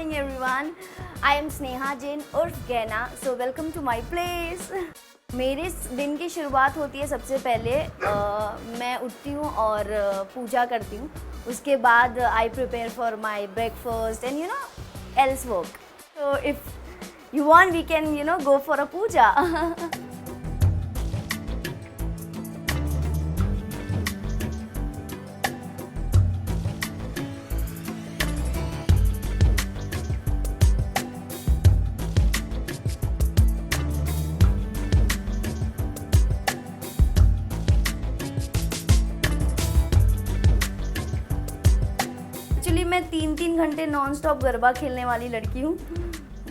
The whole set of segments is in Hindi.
morning everyone. I am Sneha Jain उर्फ गैना. So welcome to my place. मेरे दिन की शुरुआत होती है सबसे पहले मैं उठती हूँ और पूजा करती हूँ. उसके बाद I prepare for my breakfast and else work. So if you want we can go for a puja. Actually मैं 3-3 घंटे नॉन स्टॉप गरबा खेलने वाली लड़की हूँ.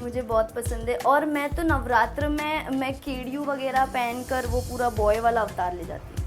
मुझे बहुत पसंद है और मैं तो नवरात्र में मैं केड़ियों वगैरह पहनकर वो पूरा बॉय वाला अवतार ले जाती हूँ.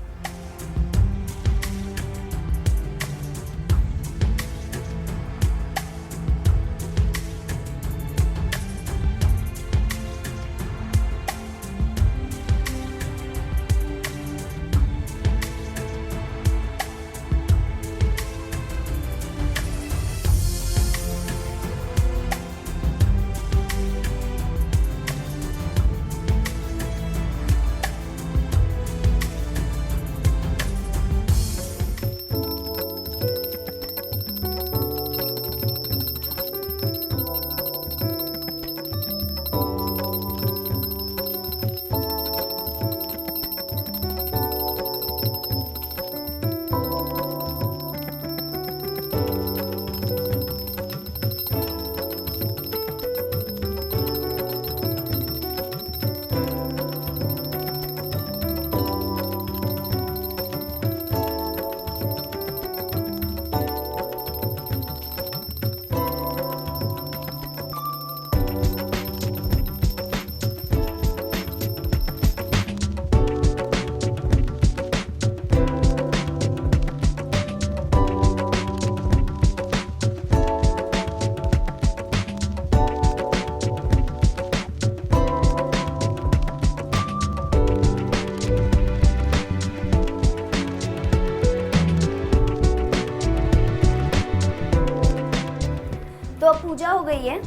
तो अब पूजा हो गई है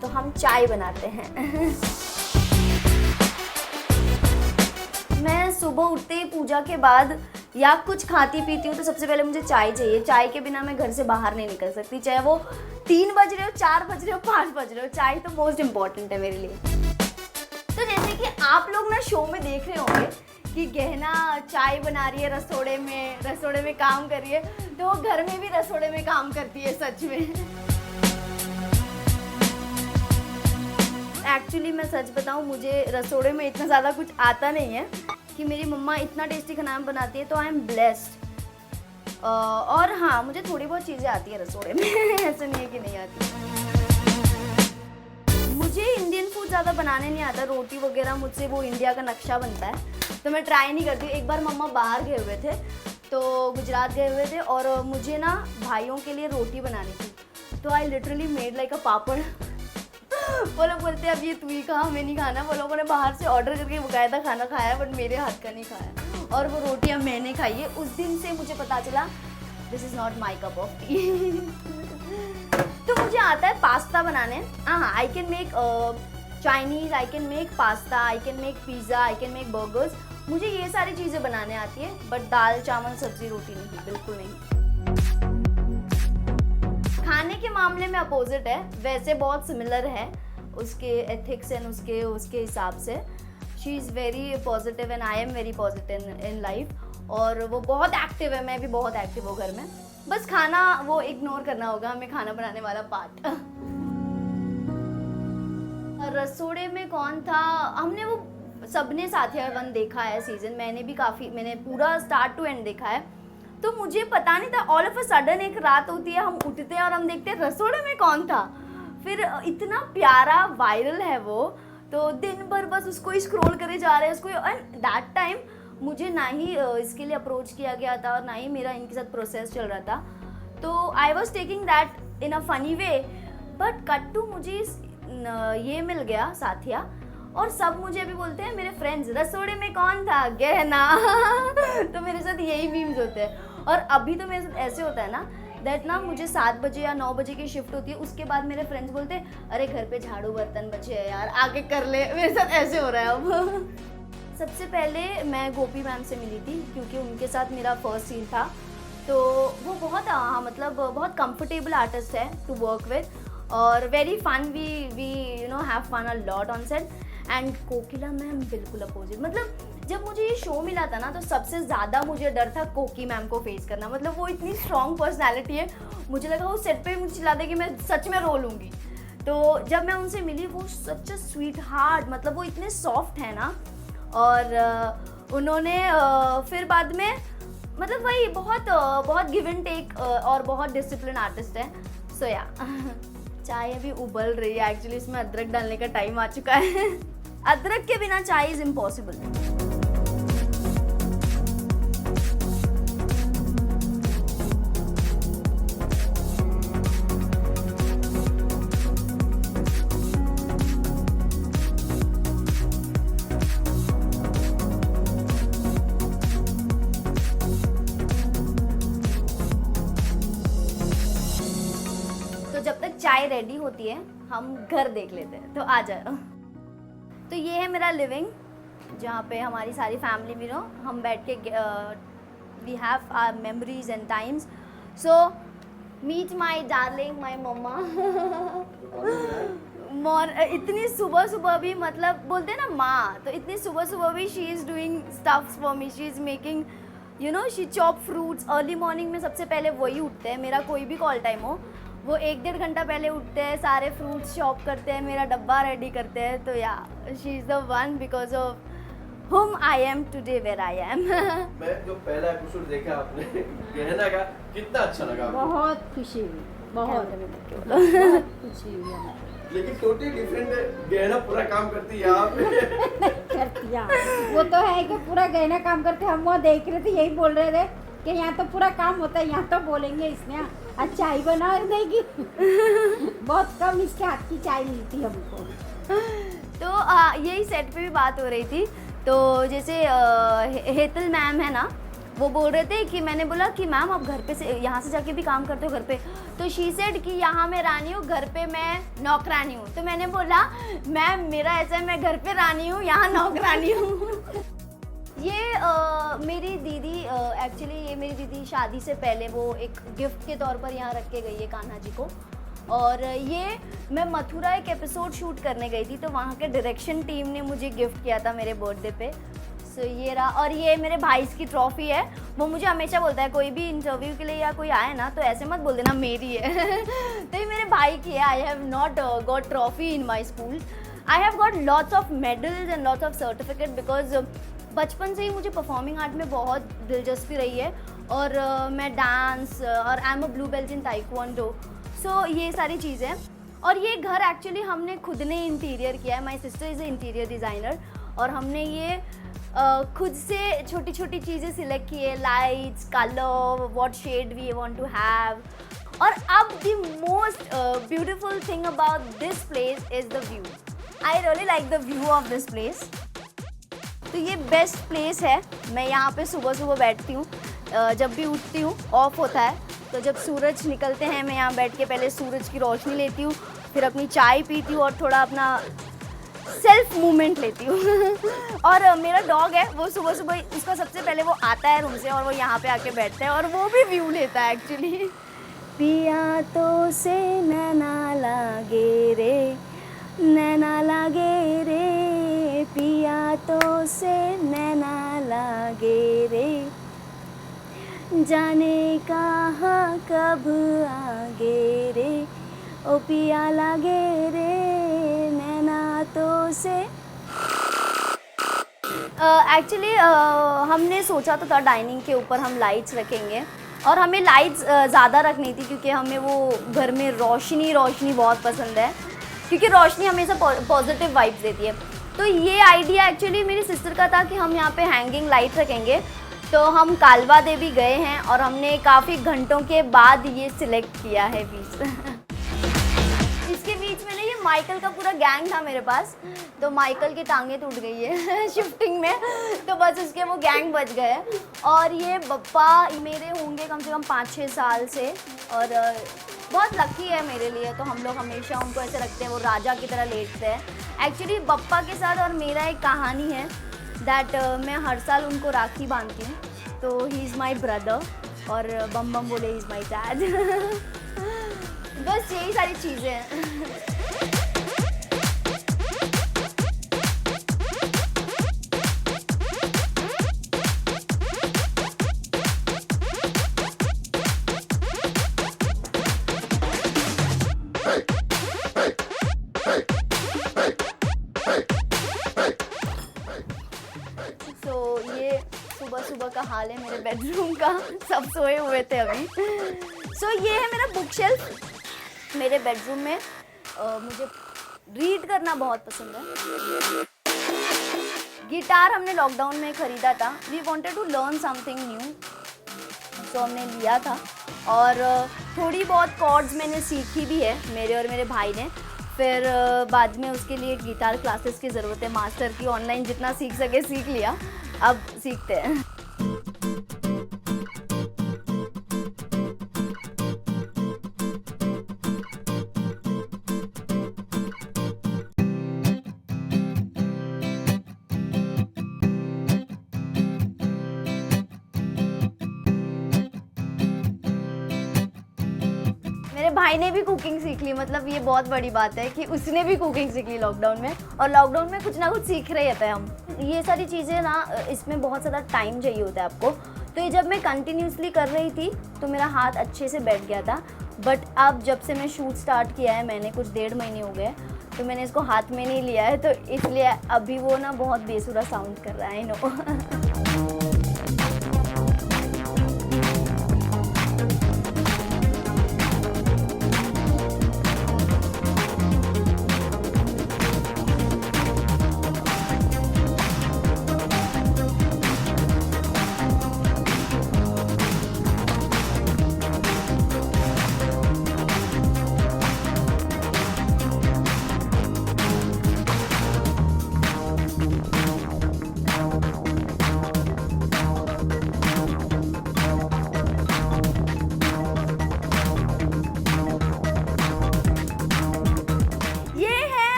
तो हम चाय बनाते हैं. मैं सुबह उठते ही पूजा के बाद या कुछ खाती पीती हूँ तो सबसे पहले मुझे चाय चाहिए. चाय के बिना मैं घर से बाहर नहीं निकल सकती, चाहे वो 3 बज रहे हो, 4 बज रहे हो, 5 बज रहे हो. चाय तो मोस्ट इम्पॉर्टेंट है मेरे लिए. तो जैसे कि आप लोग ना शो में देख रहे होंगे कि गहना चाय बना रही है रसोड़े में काम कर रही है, तो वो घर में भी रसोड़े में काम करती है सच में. एक्चुअली मैं सच बताऊं, मुझे रसोड़े में इतना ज़्यादा कुछ आता नहीं है कि मेरी मम्मा इतना टेस्टी खाना बनाती है, तो आई एम ब्लेस्ड. और हाँ, मुझे थोड़ी बहुत चीज़ें आती है रसोड़े में. ऐसा नहीं है कि नहीं आती. मुझे इंडियन फूड ज़्यादा बनाने नहीं आता. रोटी वगैरह मुझसे वो इंडिया का नक्शा बनता है तो मैं ट्राई नहीं करती. एक बार मम्मा बाहर गए हुए थे, तो गुजरात गए हुए थे और मुझे ना भाइयों के लिए रोटी बनानी थी. तो I literally made like a papad. वो लोग बोलते हैं अब ये तू ही खा, हमें नहीं खाना. वो लोगों ने बाहर से ऑर्डर करके बाकायदा खाना खाया बट मेरे हाथ का नहीं खाया और वो रोटियां मैंने खाई है. उस दिन से मुझे पता चला this is not my cup of T. तो मुझे आता है पास्ता बनाने. हाँ, I can make Chinese, I can make pasta, I can make pizza, I can make burgers. मुझे ये सारी चीज़ें बनाने आती है बट दाल चावल सब्ज़ी रोटी नहीं, बिल्कुल नहीं. खाने के मामले में अपोजिट है, वैसे बहुत सिमिलर है उसके एथिक्स एंड उसके हिसाब से. She is very positive and I am very positive in life. और वो बहुत एक्टिव है, मैं भी बहुत एक्टिव हूँ घर में. बस खाना वो इग्नोर करना होगा हमें, खाना बनाने वाला पार्ट. रसोड़े में कौन था, हमने वो सबने साथिया 1 देखा है सीज़न. मैंने पूरा स्टार्ट टू एंड देखा है. तो मुझे पता नहीं था, ऑल ऑफ अ सडन एक रात होती है, हम उठते हैं और हम देखते हैं रसोड़े में कौन था. फिर इतना प्यारा वायरल है वो, तो दिन भर बस उसको ही स्क्रॉल करे जा रहे हैं उसको. एंड दैट टाइम मुझे ना ही इसके लिए अप्रोच किया गया था और ना ही मेरा इनके साथ प्रोसेस चल रहा था. तो I was taking that in a funny way. But cut to मुझे ये मिल गया साथिया और सब मुझे अभी बोलते हैं मेरे फ्रेंड्स, रसोड़े में कौन था, गहना. तो मेरे साथ यही मीम्स होते हैं. और अभी तो मेरे साथ ऐसे होता है ना दैट ना मुझे 7 बजे या 9 बजे की शिफ्ट होती है, उसके बाद मेरे फ्रेंड्स बोलते अरे घर पे झाड़ू बर्तन बचे है यार, आके कर ले। मेरे साथ ऐसे हो रहा है अब। सबसे पहले मैं गोपी मैम से मिली थी क्योंकि उनके साथ मेरा फर्स्ट सीन था। तो वो बहुत मतलब बहुत कंफर्टेबल आर्टिस्ट है टू वर्क विद और very fun, we you know have fun a lot on set. And Kokila ma'am बिल्कुल अपोजिट। मतलब जब मुझे ये शो मिला था ना तो सबसे ज़्यादा मुझे डर था कोकी मैम को फेस करना। मतलब वो इतनी स्ट्रॉन्ग पर्सनैलिटी है, मुझे लगा वो सेट पे मुझे चिल्ला दे कि मैं सच में रो लूँगी। तो जब मैं उनसे मिली वो सच अ स्वीट हार्ट, मतलब वो इतने सॉफ्ट है ना। और उन्होंने फिर बाद में मतलब वही बहुत गिव एंड टेक और बहुत डिसिप्लिन आर्टिस्ट है। सो या चाय अभी उबल रही है, एक्चुअली इसमें अदरक डालने का टाइम आ चुका है। अदरक के बिना चाय इज़ इम्पॉसिबल। चाय रेडी होती है हम घर देख लेते हैं, तो आ जाओ। तो ये है मेरा लिविंग जहाँ पे हमारी सारी फैमिली भी नो हम बैठ के we have our memories and times. So meet my darling my mumma. इतनी सुबह सुबह भी, मतलब बोलते हैं ना माँ, तो इतनी सुबह सुबह भी she is doing stuffs for me. She is making you know she chop fruits. Early morning में सबसे पहले वही उठते हैं, मेरा कोई भी कॉल टाइम हो वो 1-1.5 घंटा पहले उठते हैं, सारे फ्रूट्स चॉप करते हैं, मेरा डब्बा रेडी करते हैं। तो या she is the one because of whom I am today where I am. मैं जो पहला एपिसोड देखा आपने गहना का, कितना अच्छा लगा आपको? बहुत खुशी हुई, बहुत खुशी हुई हमें। लेकिन टोटली डिफरेंट है, गहना पूरा काम करती है यहाँ पे। करती है वो तो है कि पूरा गहना काम करते। हम वो देख रहे थे, यही बोल रहे थे कि यहाँ तो पूरा काम होता है, यहाँ तो बोलेंगे इसने अच्छा चाय बना देगी। बहुत कम इसके हाथ की चाय मिलती है हमको। तो यही सेट पे भी बात हो रही थी। तो जैसे हेतल मैम है ना, वो बोल रहे थे कि मैंने बोला कि मैम आप घर पे से यहाँ से जाके भी काम करते हो घर पे? तो शी सेड कि यहाँ मैं रानी हूँ, घर पे मैं नौकरानी हूँ। तो मैंने बोला मैम मेरा ऐसा है, मैं घर पे रानी हूँ, यहाँ नौकरानी हूँ। ये मेरी दीदी एक्चुअली ये मेरी दीदी शादी से पहले वो एक गिफ्ट के तौर पर यहाँ रख के गई है कान्हा जी को। और ये मैं मथुरा एक एपिसोड शूट करने गई थी, तो वहाँ के डायरेक्शन टीम ने मुझे गिफ्ट किया था मेरे बर्थडे पे। सो ये रहा। और ये मेरे भाई की ट्रॉफी है। वो मुझे हमेशा बोलता है कोई भी इंटरव्यू के लिए या कोई आए ना तो ऐसे मत बोल देना मेरी है। तो ये मेरे भाई की है। I have not got trophy in my school. I have got lots of medals and lots of certificate because बचपन से ही मुझे परफॉर्मिंग आर्ट में बहुत दिलचस्पी रही है। और मैं डांस और I am a blue belt in taekwondo. So ये सारी चीज़ें। और ये घर एक्चुअली हमने खुद ने इंटीरियर किया है। My sister is a interior designer. और हमने ये खुद से छोटी छोटी चीज़ें सिलेक्ट की है, lights, colour, what shade we want to have. और अब the most beautiful thing about this place is the view. I really like the view of this place. तो ये बेस्ट प्लेस है। मैं यहाँ पे सुबह सुबह बैठती हूँ, जब भी उठती हूँ ऑफ होता है, तो जब सूरज निकलते हैं मैं यहाँ बैठ के पहले सूरज की रोशनी लेती हूँ, फिर अपनी चाय पीती हूँ और थोड़ा अपना सेल्फ मूवमेंट लेती हूँ। और मेरा डॉग है, वो सुबह सुबह उसका सबसे पहले वो आता है रूम से और वो यहाँ पे आके बैठता है और वो भी व्यू लेता है एक्चुअली। पिया तो से नैना लागे रे, नैना लागे रे, पिया तो से नैना लागे रे, जाने कहाँ कब आगे रे, ओ पिया लागे रे, नैना तो से। एक्चुअली हमने सोचा तो था डाइनिंग के ऊपर हम लाइट्स रखेंगे और हमें लाइट्स ज़्यादा रखनी थी क्योंकि हमें वो घर में रोशनी बहुत पसंद है क्योंकि रोशनी हमेशा पॉजिटिव वाइब्स देती है। तो ये आइडिया एक्चुअली मेरी सिस्टर का था कि हम यहाँ पे हैंगिंग लाइट रखेंगे। तो हम कालवा देवी गए हैं और हमने काफ़ी घंटों के बाद ये सिलेक्ट किया है पीस। इसके बीच में ना ये माइकल का पूरा गैंग था मेरे पास, तो माइकल की टांगें टूट गई है शिफ्टिंग में, तो बस उसके वो गैंग बच गए। और ये बप्पा मेरे होंगे कम से कम 5-6 साल से, और बहुत लकी है मेरे लिए, तो हम लोग हमेशा उनको ऐसे रखते हैं, वो राजा की तरह लेटते हैं। एक्चुअली बप्पा के साथ और मेरा एक कहानी है दैट मैं हर साल उनको राखी बांधती हूँ, तो ही इज़ माई ब्रदर, और बम बम बोले ही इज़ माई डैड। बस यही सारी चीज़ें हैं। ये सुबह सुबह का हाल है मेरे बेडरूम का, सब सोए हुए थे अभी। ये है मेरा बुक शेल्फ मेरे बेडरूम में। मुझे रीड करना बहुत पसंद है। गिटार हमने लॉकडाउन में खरीदा था, we wanted to learn something new, तो हमने लिया था, और थोड़ी बहुत कॉर्ड्स मैंने सीखी भी है, मेरे और मेरे भाई ने। फिर बाद में उसके लिए गिटार क्लासेस की ज़रूरत है, मास्टर की, ऑनलाइन जितना सीख सके सीख लिया, अब सीखते हैं। मेरे भाई ने भी कुकिंग सीख ली, मतलब ये बहुत बड़ी बात है कि उसने भी कुकिंग सीख ली लॉकडाउन में, और लॉकडाउन में कुछ ना कुछ सीख रहे थे हम। ये सारी चीज़ें ना, इसमें बहुत ज़्यादा टाइम चाहिए होता है आपको, तो ये जब मैं कंटिन्यूसली कर रही थी तो मेरा हाथ अच्छे से बैठ गया था। बट अब जब से मैं शूट स्टार्ट किया है, मैंने कुछ 1.5 महीने हो गए, तो मैंने इसको हाथ में नहीं लिया है, तो इसलिए अभी वो ना बहुत बेसुरा साउंड कर रहा है, नो।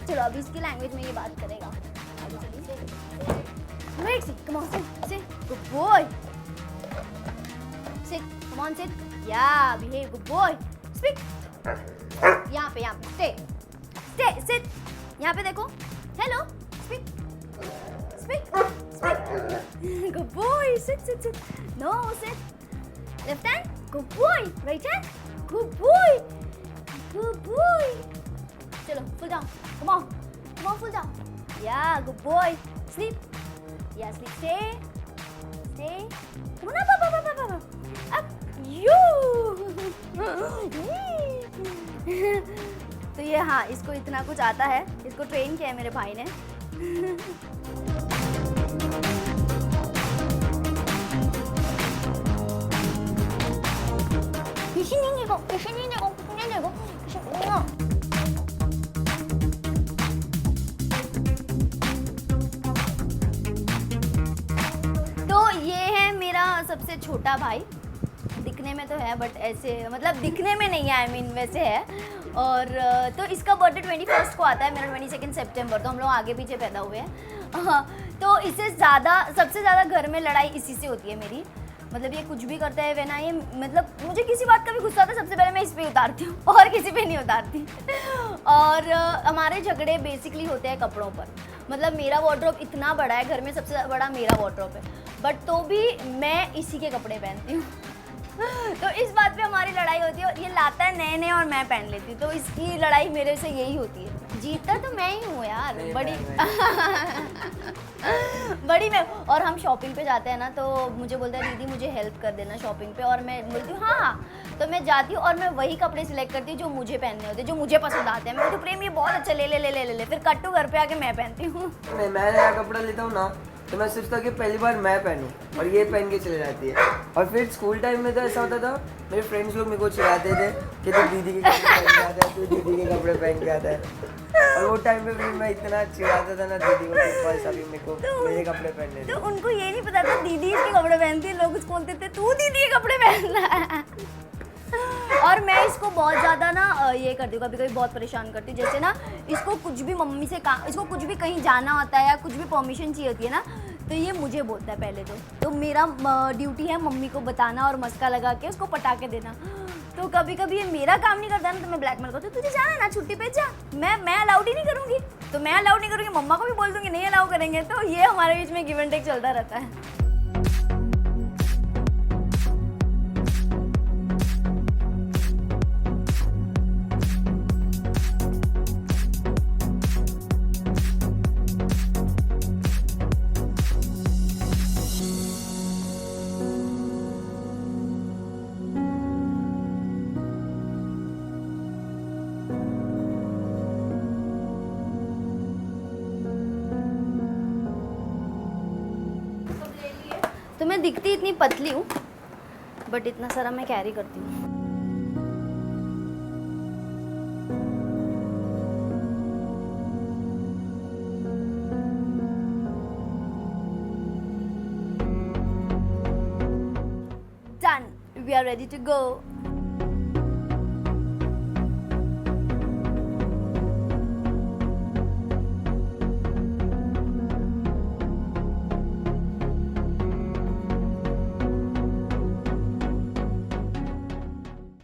चलो अभी इसकी लैंग्वेज में ये बात करेगा। Come on, sit, good boy. Sit, come on, sit. Yeah, behave, good boy. Speak. यहाँ पे, stay, sit. यहाँ पे देखो. Hello, speak. Good boy, sit. No, sit. Left hand, good boy. Right hand, good boy. चलो, full down. Come on, full down. Yeah, good boy. Sleep. Yeah, sleep. Stay. Come on, up. You. तो ये हाँ, इसको इतना कुछ आता है, इसको ट्रेन किया है मेरे भाई ने। सबसे छोटा भाई, दिखने में तो है बट ऐसे, मतलब दिखने में नहीं है, आई मीन वैसे है। और तो इसका बर्थडे 21 को आता है, मेरा 22 सितंबर, तो हम लोग आगे पीछे पैदा हुए हैं। तो इससे सबसे ज़्यादा घर में लड़ाई इसी से होती है मेरी। मतलब ये कुछ भी करता है वेना, ये मतलब मुझे किसी बात का भी गुस्सा आता है, सबसे पहले मैं इस पे उतारती हूँ और किसी पे नहीं उतारती। और हमारे झगड़े बेसिकली होते हैं कपड़ों पर। मतलब मेरा वार्डरोब इतना बड़ा है, घर में सबसे बड़ा मेरा वार्डरोब है, बट तो भी मैं इसी के कपड़े पहनती हूँ। तो इस बात पे हमारी लड़ाई होती है, और ये लाता है नए नए और मैं पहन लेती हूँ, तो इसकी लड़ाई मेरे से यही होती है। जीतता तो मैं ही हूँ यार, बड़ी मैं। और हम शॉपिंग पे जाते हैं ना, तो मुझे बोलता है दीदी मुझे हेल्प कर देना शॉपिंग पे, और मैं बोलती हूँ हाँ। तो मैं जाती हूँ और मैं वही कपड़े सिलेक्ट करती हूँ जो मुझे पहनने होते हैं, जो मुझे पसंद आते हैं। मैं तो प्रेम ये बहुत अच्छा ले ले, फिर कट्टू घर पे आके मैं पहनती हूँ। मैं नया कपड़ा लेता हूँ ना, तो मैं सोचता कि पहली बार मैं पहनूं और ये पहन के चले जाती है। और फिर स्कूल टाइम में तो ऐसा होता था, मेरे फ्रेंड्स लोग मेरे को चिढ़ाते थे कि तू दीदी के कपड़े पहन के आता है, तू दीदी के कपड़े पहन के आता है। और वो टाइम पे फिर मैं इतना चिढ़ाता था ना दीदी को कि बस अभी मेरे को मेरे कपड़े पहनने दे। तो उनको ये नहीं पता था दीदी इसके कपड़े पहनती है, लोग उसको बोलते थे तू दीदी के कपड़े पहन रहा है। और मैं इसको बहुत ज़्यादा ना ये करती हूँ, कभी कभी बहुत परेशान करती हूँ। जैसे ना इसको कुछ भी मम्मी से काम, इसको कुछ भी कहीं जाना होता है या कुछ भी परमिशन चाहिए होती है ना, तो ये मुझे बोलता है पहले तो मेरा ड्यूटी है मम्मी को बताना और मस्का लगा के उसको पटाके देना। तो कभी कभी ये मेरा काम नहीं करता ना, तो मैं ब्लैकमेल करती हूँ, तुझे जाना है ना छुट्टी पे जा, मैं अलाउड ही नहीं करूँगी। तो मैं अलाउड नहीं करूँगी, मम्मा को भी बोल दूँगी नहीं अलाउ करेंगे। तो ये हमारे बीच में गिव एंड टेक चलता रहता है। तो मैं दिखती इतनी पतली हूँ, बट इतना सारा मैं कैरी करती हूँ। Done. We are ready to go.